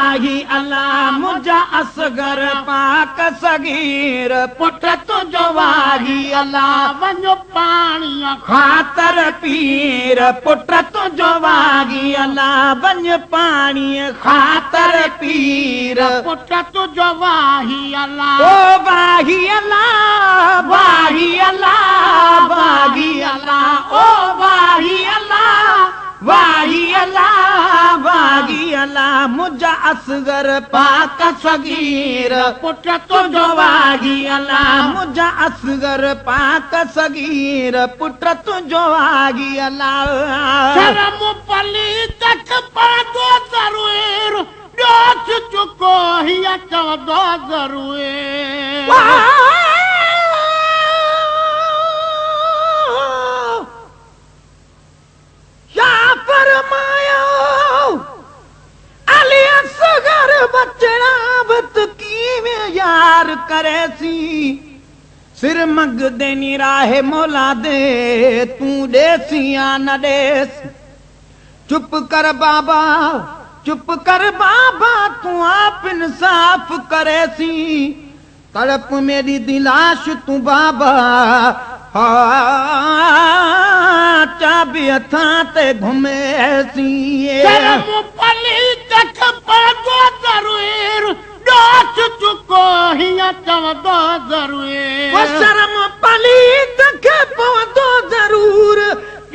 वाही अल्लाह मुझा असगर पाक सगीर पुट तुझो वाही अल्लाह वञो पाणीअ खातर पीर पुट तुझो वाही अल्लाह वञ पाणी खातर पीर पुट तुझो वाही अल्लाह ओ वाही अल्लाह वाही अल्लाह वाही अल्लाह ओ वाही अल्लाह वाही अल्लाह वाही अल्लाह मुझा असगर पाक सगीर पुट तुझो वाही अल्लाह मुझा असगर पाक सगीर पुट तुझो वाही अल्लाह शर्म पलीत पवंदो ज़रूर ॿियो चुको हीअ चवंदो ज़रूर या फरमायो अली असगर बचड़ा बत कीवें यार करे सी सिर मग देनी राहे मौला दे तू देसी या न देस चुप कर बाबा चुप कर बाबा तू आप इंसाफ करे सी तड़प मेरी दिलाश तू बाबा चाबी हथां ते घुमे सी शर्म पलीत पवंदो ज़रूर ॿियो चुको हीअ चवंदो ज़रूर शर्म पलीत खे पवंदो ज़रूर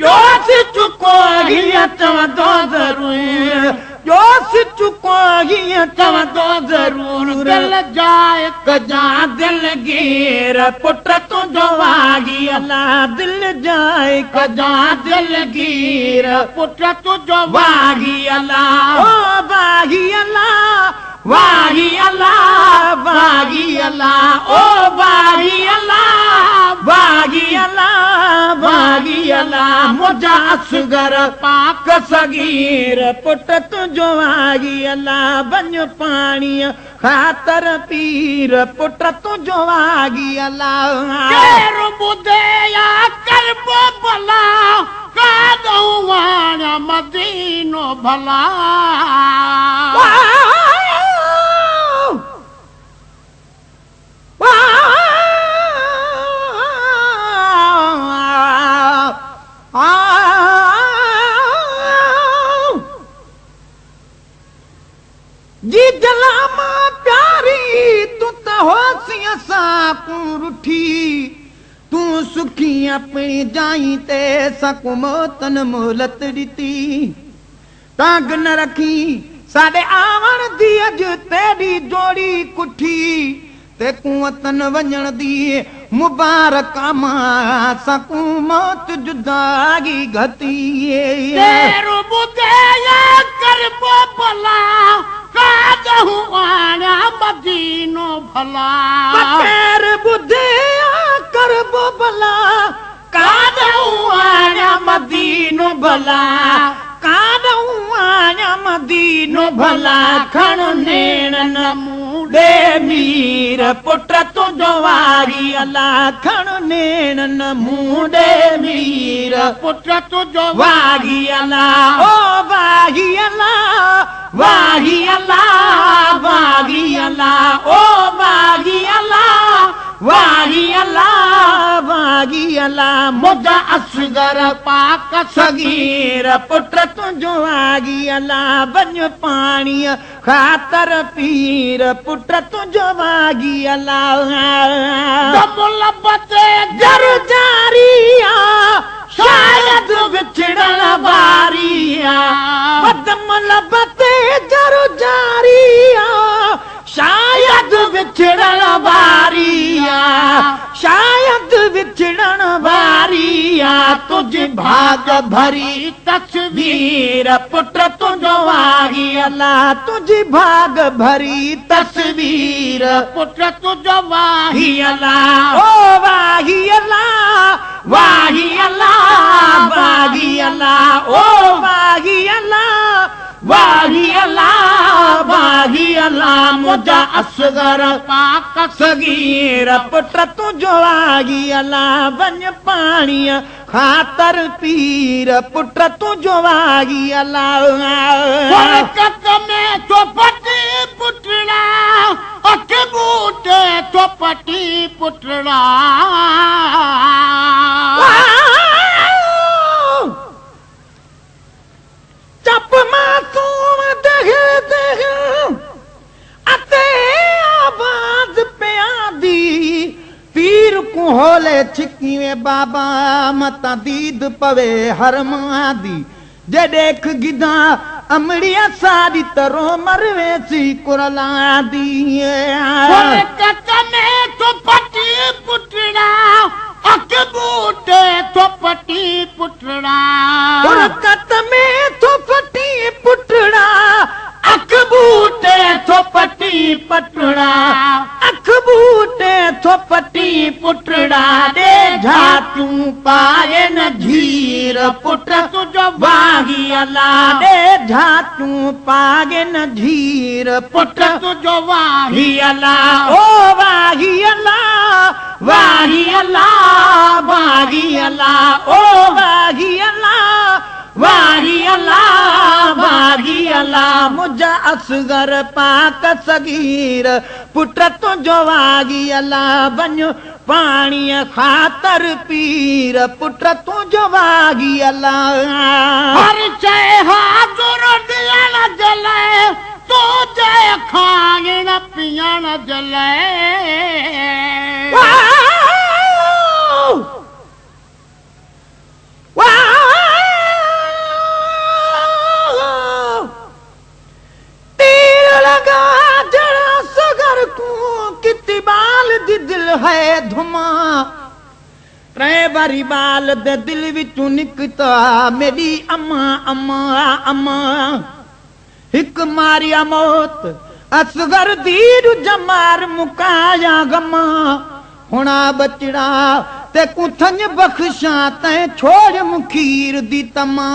ॿियो चुको हीअ चवंदो ज़रूर ॿियो चुको हीअ चवंदो ज़रूर दिल जाए कजा दिल गिर पुट तुझो वाही अल्लाह दिल जाए कजा दिल गिर पुट तुझो वाही अल्लाह ओ वाही अल्लाह वाही अल्लाह वाही अल्लाह ओ वाही अल्लाह वाही अल्लाह वाही अल्लाह मुझा असगर पाक सगीर पुट तुझो वाही अल्लाह वञ पाणी खातर पीर पुट तुझो वाही अल्लाह केरु ॿुधे या करबो भला कादऊं वाणा मदीनो भला जी जलामा प्यारी तू त होसी असां को रुठी तू सुखी अपनी जाई ते सकु मोतन मोहलत ॾिती तांग न रखी साडे आवण दी अॼु तेरी जोड़ी कुठी ते कुवतन वञण दी मुबारक मां सकु मौत जुदागी घती केरु ॿुधे या करबो भला कादऊं वाणा मदीनो भला केर ॿुधे करबो भला कादऊं वाणा मदीनो भला कादऊं वाणा मदीनो भला खण नेण नमूडे मीर पुट तुझो वाही अल्लाह खण नेण नमूडे मीर पुट तुझो वाही अल्लाह ओ वाही अल्लाह वाही अल्लाह वाही अल्लाह ओ वाही अल्लाह वाही अल्लाह वाही अल्लाह मुझा असगर पाक सगीर पुट तुझो वाही अल्लाह वञ पाणी खातर पीर पुट तुझो वाही अल्लाह लबते जर जारिया शायद विछड़न वारिया बदम लबते जर जारिया शायद विछड़न वारिया शायद विछड़न वारिया तुझ भाग भरी तस्वीर पुट तुझो वाही अल्लाह तुझ भाग भरी तस्वीर पुट तुझो वाही वाही अल्लाह ओ वाही अल्लाह वाही अल्लाह वाही अल्लाह ओ वाही अल्लाह वाही अल्लाह वाही अल्लाह मुझा असगर पाक सगीर पुट तुझो वाही अल्लाह वञ पाणीअ ख़ातर पीर पुट तुझो वाही अल्लाह बरकत में चौपटी पुटड़ा अख बूटे चौपटी पुटड़ा चप मासूम देख देख अते आवाज पिया दी पीर को होले छिकीवे बाबा मता दीद पवे हरमा दी जे देख गिदा अमड़िया सारी तरो मरवे सी कुरला दी बरकत में चौपटी पुटड़ा अख बूटे चौपटी पुटड़ा बरकत में थोपटी पुटड़ा अख बूटे थोपटी पटड़ा अख बूटे थोपटी पुटड़ा दे झातू पाए न झीर पुट तुझो वाही अल्लाह दे झातू पाए न झीर पुट तुझो वाही वाही अल्लाह ओ वाही अल्लाह वाही अल्लाह वाही अल्लाह ओ वाही अल्लाह वाही अल्लाह वाही अल्लाह मुझा असगर पाक सगीर पुट तुझो वाही अल्लाह वञ पाणीअ ख़ातर पीर पुट तुझो वाही अल्लाह हर शइ हाज़ुर ॾियण जे लाइ तुंहिंजे खाइण पीअण जे लाइ तीर लगा जरा सगर को कितनी बाल दी दिल है धुमा त्रै बारी बाल दे दिल विचों निकता मेरी अम्मा अम्मा अम्मा हिक मारिया मौत असगर दीर जमार मुकाया गमा हुणा बचड़ा ते कुथन बख्शा तै छोड़ मुखीर दी तमा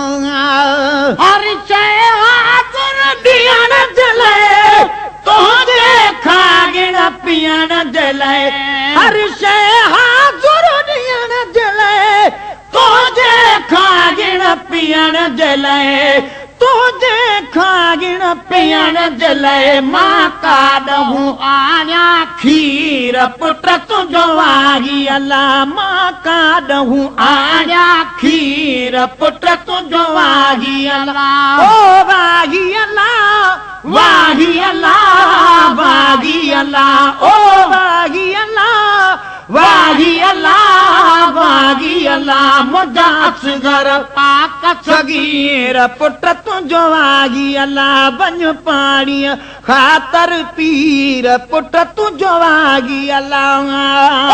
हर शइ हाज़ुर ॾियण जे लाइ तुंहिंजे खाइण पीअण जे लाइ हर शइ हाज़ुर ॾियण जे लाइ तुंहिंजे खाइण पीअण जे लाइ तुंहिंजे खाइण पीअण जे लाइ मां काॾहूं आया खीर पुट तुंहिंजो वाही अल्लाह मां काॾहूं आया खीर पुट तुंहिंजो वाही अल्लाह ओ वाही अल्लाह वाही अल्लाह वाही अल्लाह ओ वाही अल्लाह वाही अल्लाह वाही अल्लाह मुझा असगर पाक सगीर पुट तुंहिंजो वाही अल्लाह वञ पाणीअ ख़ातर पीर पुट तुंहिंजो वाही अल्लाह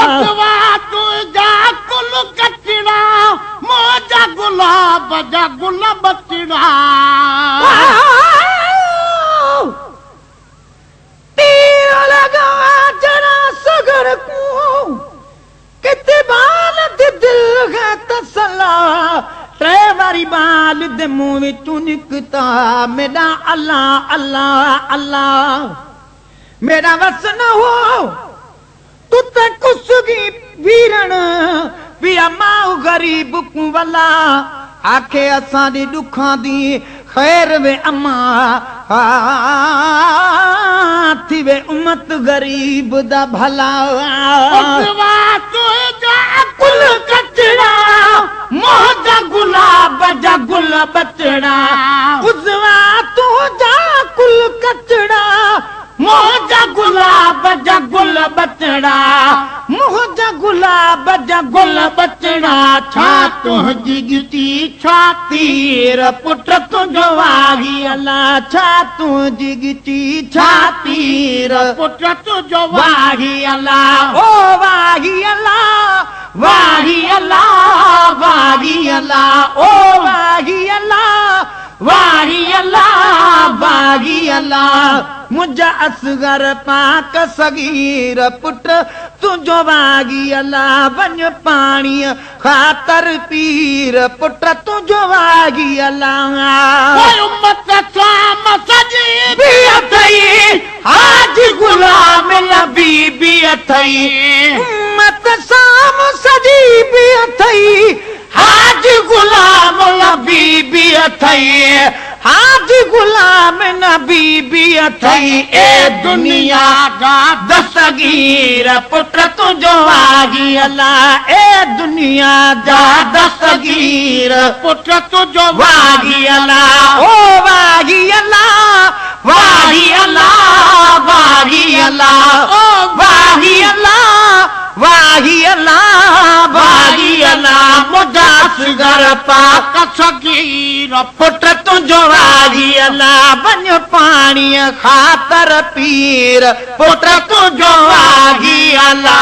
उतवा तुंहिंजा कुल कचड़ा मुंहिंजा गुलाब जा गुल बचड़ा तीर लगा जरा सगर को कितने बाल दे दिल है तसला त्रै बारी बाल दे मुंह विचों निकता मेरा अल्लाह अल्लाह अल्लाह मेरा वस न हो तू ते कुसगी वीरण पिया माऊ गरीब को वला आखे असां दी दुखां दी खैर वे अम्मा थी वे उम्मत गरीब दा भला उतवा तुंहिंजा कुल कचड़ा मोजा गुलाब जा गुल बचड़ा उजवा तुंहिंजा कुल कचड़ा मोजा गुलाब जा गुल बचड़ा मोजा गुलाब जा गुल बचड़ा छा तुंहिंजी गिटी छा तीर पुट तुंहिंजो वाही अल्लाह छा तुंहिंजी गिटी छा तीर पुट तुंहिंजो वाही अल्लाह ओ वाही अल्लाह वाही अल्लाह वाही अल्लाह ओ वाही अल्लाह वाही अल्लाह वाही अल्लाह मुझा असगर पाक सगीर पुट तुझो वागी अला वञ पाणी ख़ातर पीर पुट तुझो वागी अला ओए उम्मत साम सजी बि अथई हाज गुलाम नबी बि अथई उम्मत साम सजी बि अथई हाज गुलाम नबी बि अथई हाज गुलाम नबी बि अथई ए दुनिया गा दस्तगीर पुट तुझो वागी अला ए दुनिया जा दस्तगीर पुट तुझो वागी अला ओ वागी अला वागी अला वागी अला ओ वागी अला वागी अला वागी अला मुदास घर पाक सगीर पुट तुझो वागी अला वञ पाणी ख़ातर पीर पुट तुझो वागी अला